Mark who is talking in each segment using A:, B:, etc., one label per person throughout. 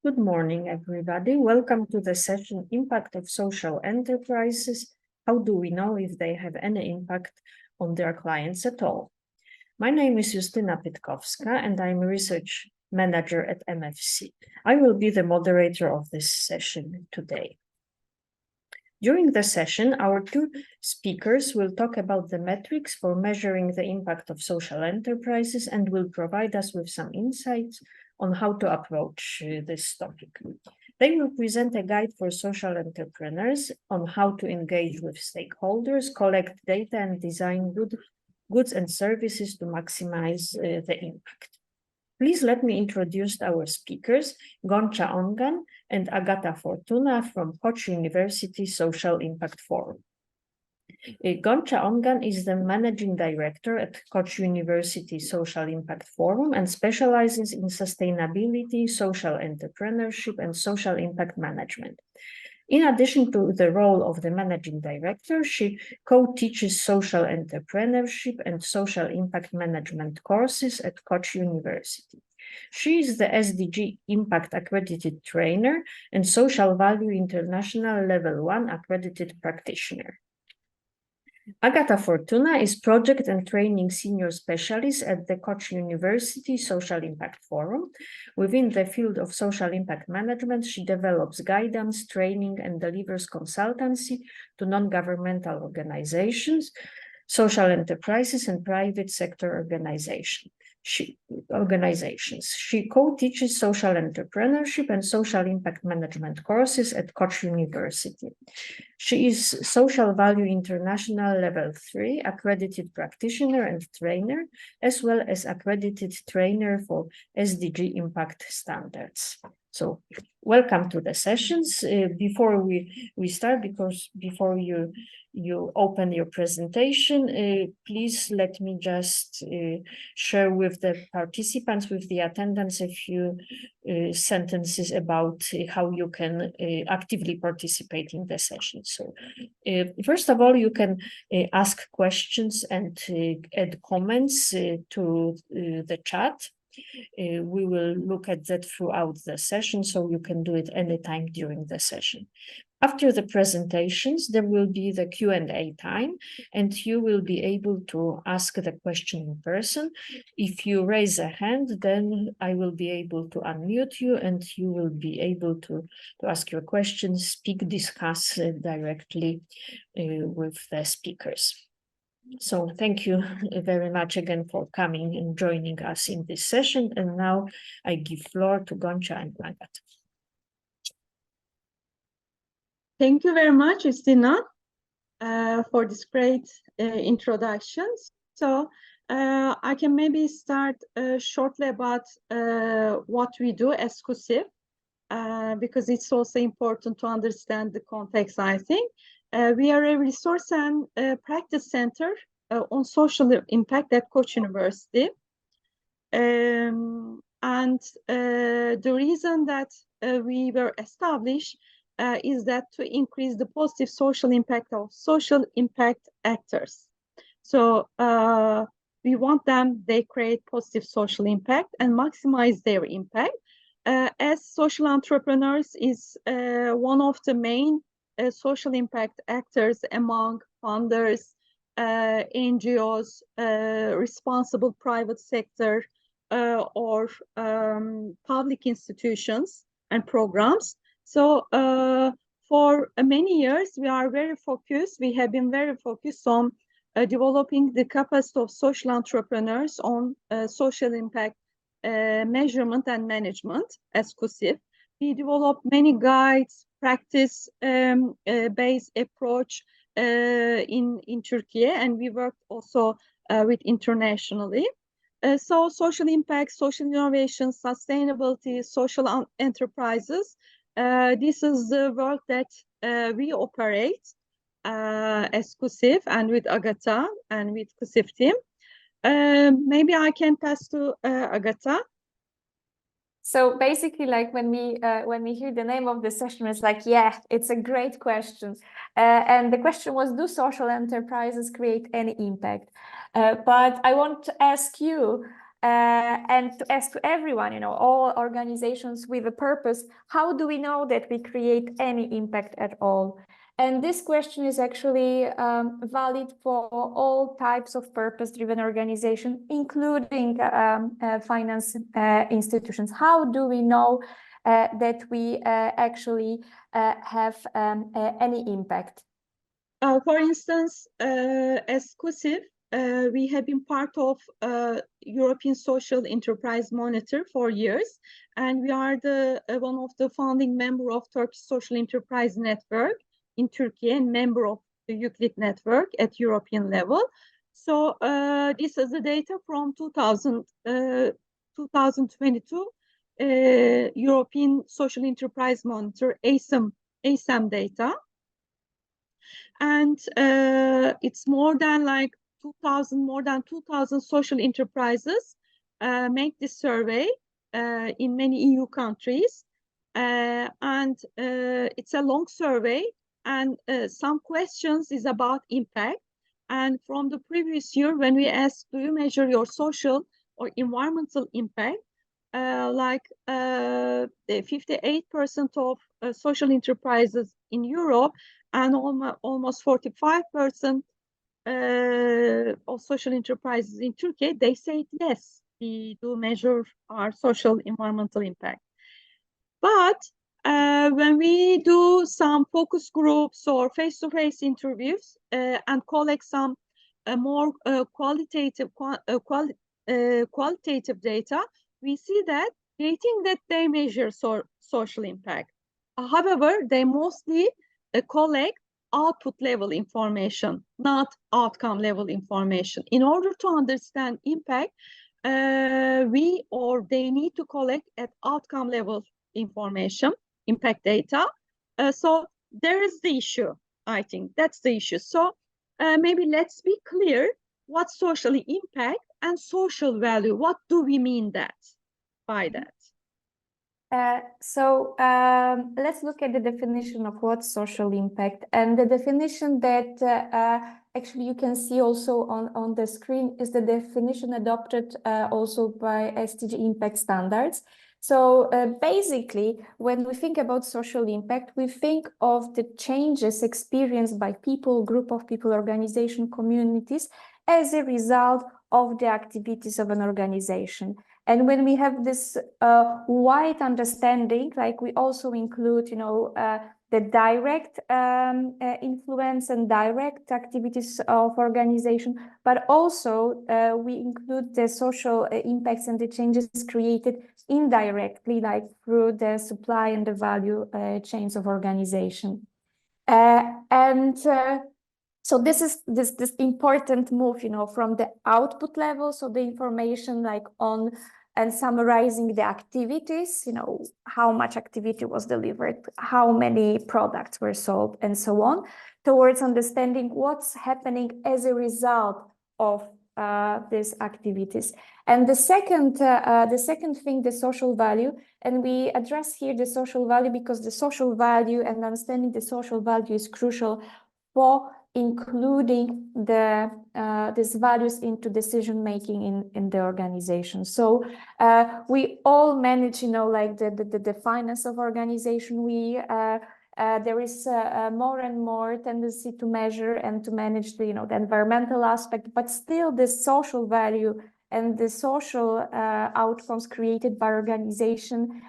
A: Good morning, everybody. Welcome to the session, Impact of Social Enterprises. How do we know if they have any impact on their clients at all? My name is Justyna Pytkowska, and I'm a research manager at MFC. I will be the moderator of this session today. During the session, our two speakers will talk about the metrics for measuring the impact of social enterprises and will provide us with some insights on how to approach this topic. They will present a guide for social entrepreneurs on how to engage with stakeholders, collect data, and design goods and services to maximize the impact. Please let me introduce our speakers, Goncia Ongan and Agata Fortuna from Koç University Social Impact Forum. Goncia Ongan is the managing director at Koç University Social Impact Forum and specializes in sustainability, social entrepreneurship, and social impact management. In addition to the role of the managing director, she co-teaches social entrepreneurship and social impact management courses at Koç University. She is the SDG Impact Accredited Trainer and Social Value International Level 1 Accredited Practitioner. Agata Fortuna is Project and Training Senior Specialist at the Koç University Social Impact Forum. Within the field of social impact management, she develops guidance, training, and delivers consultancy to non-governmental organizations, social enterprises, and private sector organizations. She co-teaches social entrepreneurship and social impact management courses at Koç University. She is Social Value International Level 3 accredited practitioner and trainer, as well as accredited trainer for SDG impact standards. So welcome to the sessions. Before we start, because before you open your presentation, please let me just share with the participants, with the attendants, a few sentences about how you can actively participate in the session. So first of all, you can ask questions and add comments to the chat. We will look at that throughout the session, so you can do it anytime during the session. After the presentations, there will be the Q&A time, and you will be able to ask the question in person. If you raise a hand, then I will be able to unmute you, and you will be able to ask your questions, speak, discuss directly with the speakers. So thank you very much again for coming and joining us in this session. And now I give floor to Goncia and Agata.
B: Thank you very much, Justyna, for this great introduction. So I can maybe start shortly about what we do as KUSIP, because it's also important to understand the context, I think. We are a resource and practice center on social impact at Koç University. And the reason that we were established is that to increase the positive social impact of social impact actors. So we want them, they create positive social impact and maximize their impact. As social entrepreneurs is one of the main social impact actors among funders, NGOs, responsible private sector, or public institutions and programs. So for many years, we are very focused. We have been very focused on developing the capacity of social entrepreneurs on social impact measurement and management as KUSIP. We developed many guides, practice-based approach in Turkey, and we worked also with internationally. So social impact, social innovation, sustainability, social enterprises, this is the work that we operate as KUSIP and with Agata and with KUSIP team. Maybe I can pass to Agata.
C: So basically, like when we hear the name of the session, it's like, yeah, it's a great question. And the question was, do social enterprises create any impact? But I want to ask you, and to ask to everyone, you know, all organizations with a purpose, how do we know that we create any impact at all? And this question is actually valid for all types of purpose-driven organization, including finance institutions. How do we know that we actually have any impact?
B: For instance, as COSIF, we have been part of European Social Enterprise Monitor for years, and we are the one of the founding member of Turkish Social Enterprise Network in Turkey and member of the Euclid Network at European level. So this is the data from 2022 European Social Enterprise Monitor, ASEM data. And it's more than 2,000 social enterprises make this survey in many EU countries. And it's a long survey, and some questions is about impact. And from the previous year, when we asked, do you measure your social or environmental impact? 58% of social enterprises in Europe and almost 45% of social enterprises in Turkey, they said yes, we do measure our social environmental impact. But when we do some focus groups or face-to-face interviews and collect some more qualitative data, we see that they think that they measure social impact. However, they mostly collect output level information, not outcome level information. In order to understand impact, they need to collect at outcome level information, impact data. So there is the issue, I think. That's the issue. So maybe let's be clear what social impact and social value, what do we mean by that?
C: Let's look at the definition of what social impact, and the definition that actually you can see also on the screen is the definition adopted also by SDG impact standards. So basically, when we think about social impact, we think of the changes experienced by people, group of people, organization, communities as a result of the activities of an organization. And when we have this wide understanding, like we also include, you know, the direct influence and direct activities of organization, but also we include the social impacts and the changes created indirectly, like through the supply and the value chains of organization. So this is this important move, you know, from the output level, so the information like on and summarizing the activities, you know, how much activity was delivered, how many products were sold, and so on, towards understanding what's happening as a result of these activities. And the second thing, the social value, and we address here the social value because the social value and understanding the social value is crucial for including these values into decision making in the organization. So we all manage, you know, like the finance of organization. There is more and more tendency to measure and to manage the, you know, the environmental aspect, but still the social value and the social outcomes created by organization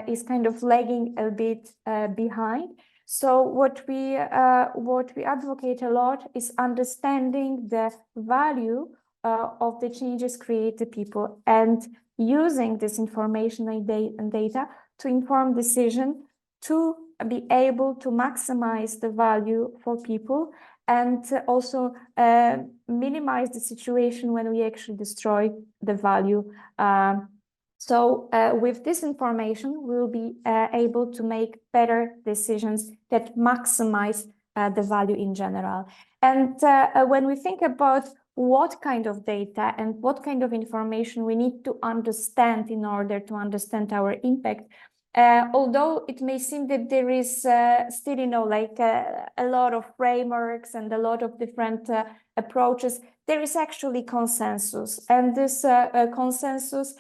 C: is kind of lagging a bit behind. So what we advocate a lot is understanding the value of the changes created people and using this information and data to inform decision to be able to maximize the value for people and also minimize the situation when we actually destroy the value. So with this information, we'll be able to make better decisions that maximize the value in general. And when we think about what kind of data and what kind of information we need to understand in order to understand our impact, Although it may seem that there is still, like a lot of frameworks and a lot of different approaches, there is actually consensus. And this consensus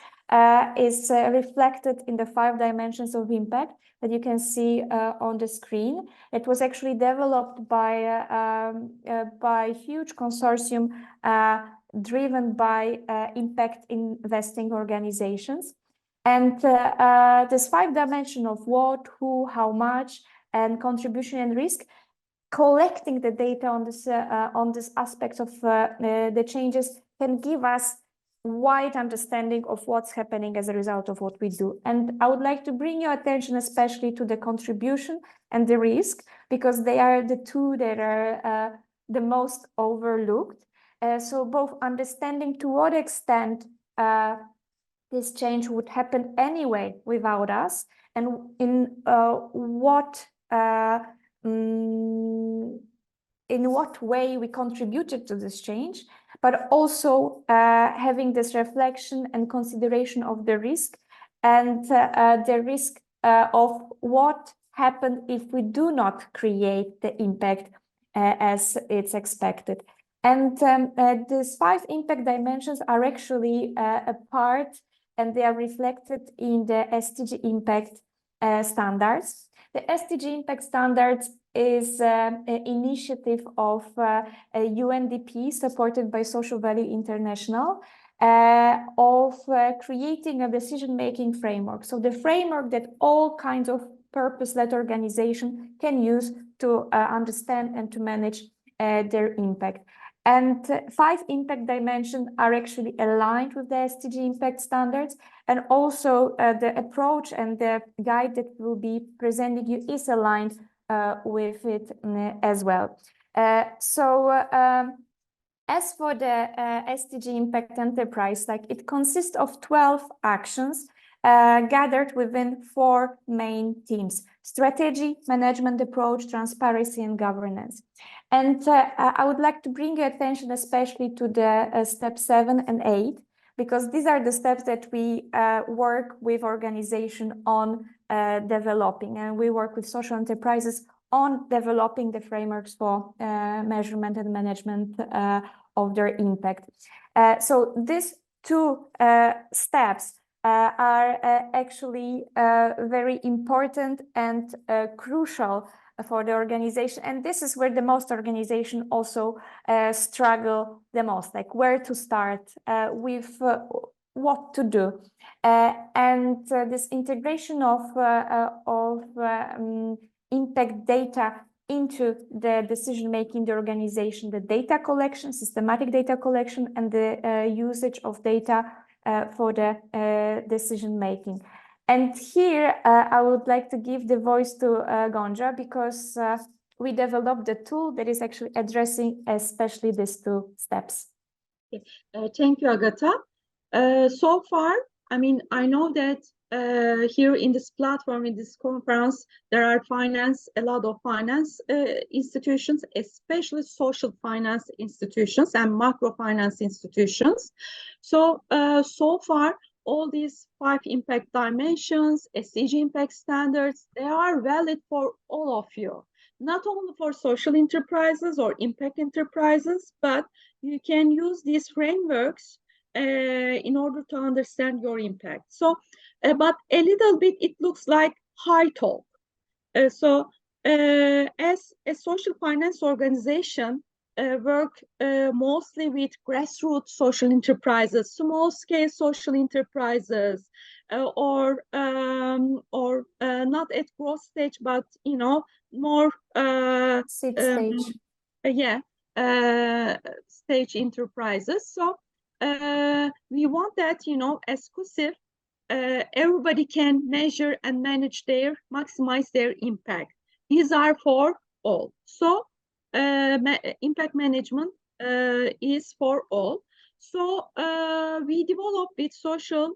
C: is reflected in the 5 dimensions of impact that you can see on the screen. It was actually developed by a huge consortium driven by impact investing organizations. And this 5 dimension of what, who, how much, and contribution and risk, collecting the data on this aspect of the changes can give us wide understanding of what's happening as a result of what we do. And I would like to bring your attention especially to the contribution and the risk, because they are the 2 that are the most overlooked. So both understanding to what extent this change would happen anyway without us, and in what way we contributed to this change, but also having this reflection and consideration of the risk, and the risk of what happened if we do not create the impact as it's expected. And these 5 impact dimensions are actually a part, and they are reflected in the SDG impact standards. The SDG impact standards is an initiative of UNDP, supported by Social Value International, of creating a decision-making framework. So the framework that all kinds of purpose-led organizations can use to understand and to manage their impact. And 5 impact dimensions are actually aligned with the SDG impact standards, and also the approach and the guide that we'll be presenting you is aligned with it as well. As for the SDG Impact Enterprise, it consists of 12 actions gathered within 4 main themes: strategy, management approach, transparency, and governance. And I would like to bring your attention especially to the step 7 and 8, because these are the steps that we work with organizations on developing, and we work with social enterprises on developing the frameworks for measurement and management of their impact. So these 2 steps are actually very important and crucial for the organization. And this is where the most organizations also struggle the most, where to start with, what to do. And this integration of impact data into the decision-making, the organization, the data collection, systematic data collection, and the usage of data for the decision-making. And here I would like to give the voice to Gonca, because we developed a tool that is actually addressing especially these 2 steps.
B: Thank you, Agata. So far, I mean, I know that here in this platform, in this conference, there are a lot of finance institutions, especially social finance institutions and microfinance institutions. So, so far, all these 5 impact dimensions, SDG impact standards, they are valid for all of you, not only for social enterprises or impact enterprises, but you can use these frameworks in order to understand your impact. So, but a little bit, it looks like high talk. As a social finance organization, work mostly with grassroots social enterprises, small-scale social enterprises, or not at growth stage, but more
C: Seed stage.
B: Stage enterprises. So we want that as KUSIP, everybody can measure and maximize their impact. These are for all. So impact management is for all. So we developed with social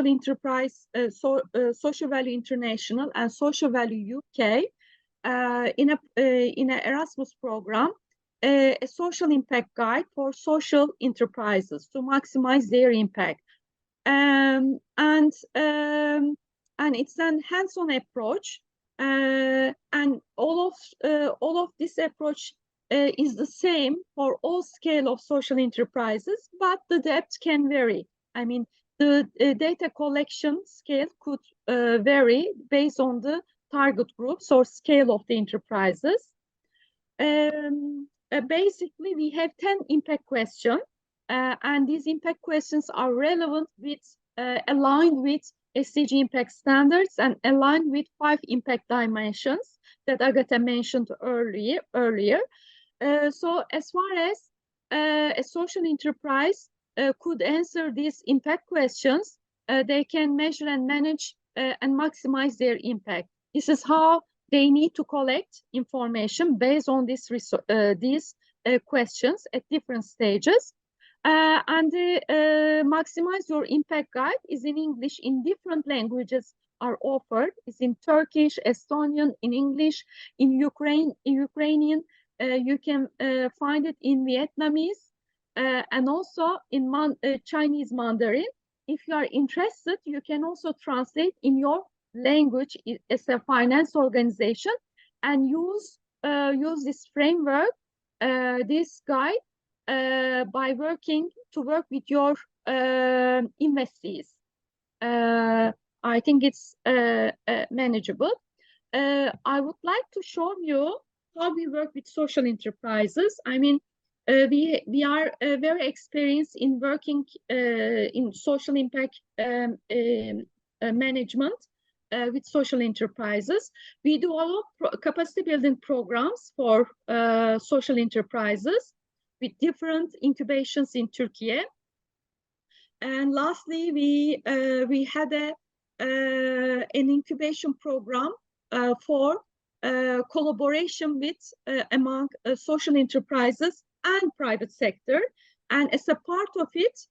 B: enterprise, Social Value International and Social Value UK in an Erasmus program, a social impact guide for social enterprises to maximize their impact. And and it's an hands-on approach. And all of this approach is the same for all scale of social enterprises, but the depth can vary. I mean, the data collection scale could vary based on the target groups or scale of the enterprises. Basically, we have 10 impact questions, and these impact questions are relevant with, aligned with SDG impact standards and aligned with 5 impact dimensions that Agata mentioned earlier. So as far as a social enterprise could answer these impact questions, they can measure and manage and maximize their impact. This is how they need to collect information based on these questions at different stages. And the Maximize Your Impact Guide is in English. In different languages are offered. It's in Turkish, Estonian, in English, in Ukrainian. You can find it in Vietnamese and also in Chinese Mandarin. If you are interested, you can also translate in your language as a finance organization and use this framework, this guide, by work with your investees. I think it's manageable. I would like to show you how we work with social enterprises. I mean, we are very experienced in working in social impact management with social enterprises. We develop capacity building programs for social enterprises with different incubations in Turkey. And lastly, we had an incubation program for collaboration with among social enterprises and private sector. And as a part of it,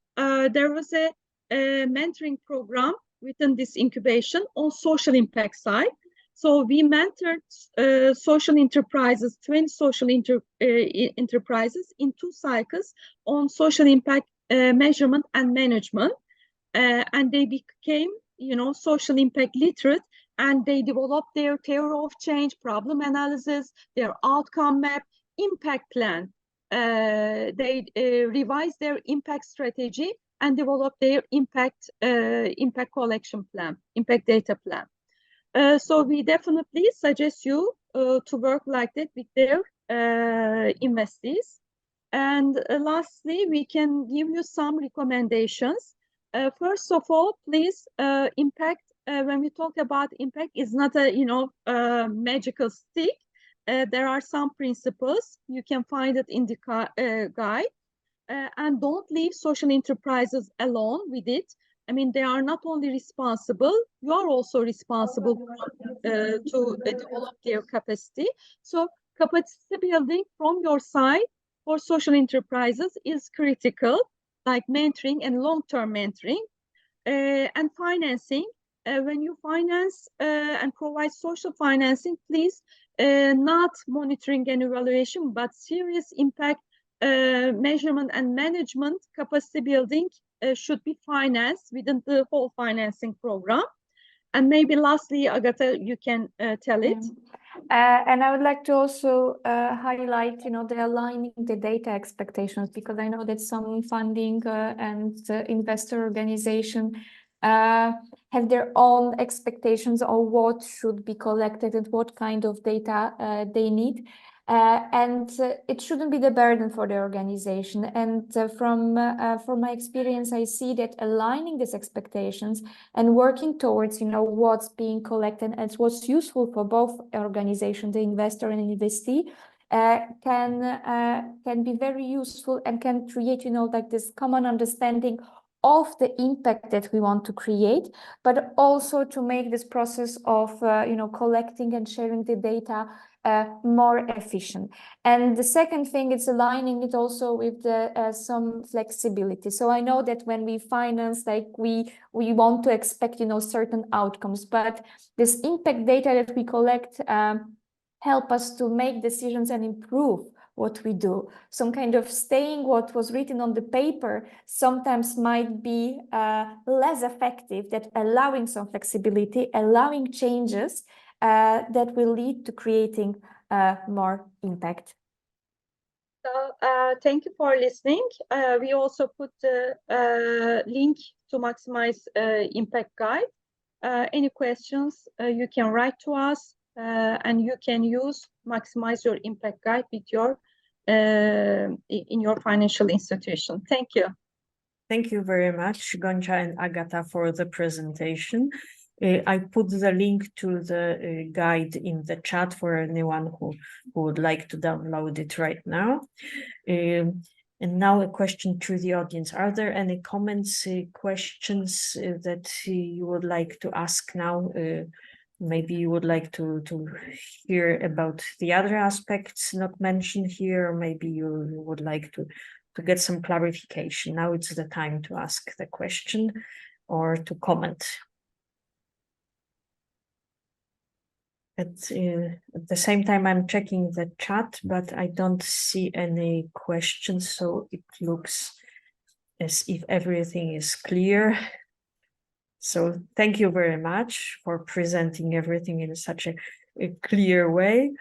B: there was a mentoring program within this incubation on social impact side. So we mentored social enterprises, 20 social enterprises in 2 cycles on social impact measurement and management. And they became, social impact literate, and they developed their theory of change, problem analysis, their outcome map, impact plan. They revised their impact strategy and developed their impact collection plan, impact data plan. So we definitely suggest you to work like that with their investees. And lastly, we can give you some recommendations. First of all, please, impact, when we talk about impact, is not a magical stick. There are some principles. You can find it in the guide. And don't leave social enterprises alone with it. I mean, they are not only responsible, you are also responsible to develop their capacity. So capacity building from your side for social enterprises is critical, like mentoring and long-term mentoring. And financing, when you finance and provide social financing, please, not monitoring and evaluation, but serious impact measurement and management capacity building should be financed within the whole financing program. And maybe lastly, Agata, you can tell it.
C: And I would like to also highlight, the aligning the data expectations, because I know that some funding and investor organization have their own expectations on what should be collected and what kind of data they need. And it shouldn't be the burden for the organization. And from my experience, I see that aligning these expectations and working towards, what's being collected and what's useful for both organizations, the investor and investee, can be very useful and can create, like this common understanding of the impact that we want to create, but also to make this process of, collecting and sharing the data more efficient. And the second thing is aligning it also with some flexibility. So I know that when we finance, we want to expect, certain outcomes, but this impact data that we collect help us to make decisions and improve what we do. Some kind of staying what was written on the paper sometimes might be less effective than allowing some flexibility, allowing changes that will lead to creating more impact.
B: So thank you for listening. We also put the link to Maximize Impact Guide. Any questions, you can write to us and you can use Maximize Your Impact Guide with your in your financial institution. Thank you.
A: Thank you very much, Gonca and Agata, for the presentation. I put the link to the guide in the chat for anyone who would like to download it right now. And now a question to the audience. Are there any comments, questions that you would like to ask now? Maybe you would like to hear about the other aspects not mentioned here, or maybe you would like to get some clarification. Now it's the time to ask the question or to comment. At the same time, I'm checking the chat, but I don't see any questions, so it looks as if everything is clear. So thank you very much for presenting everything in such a clear way.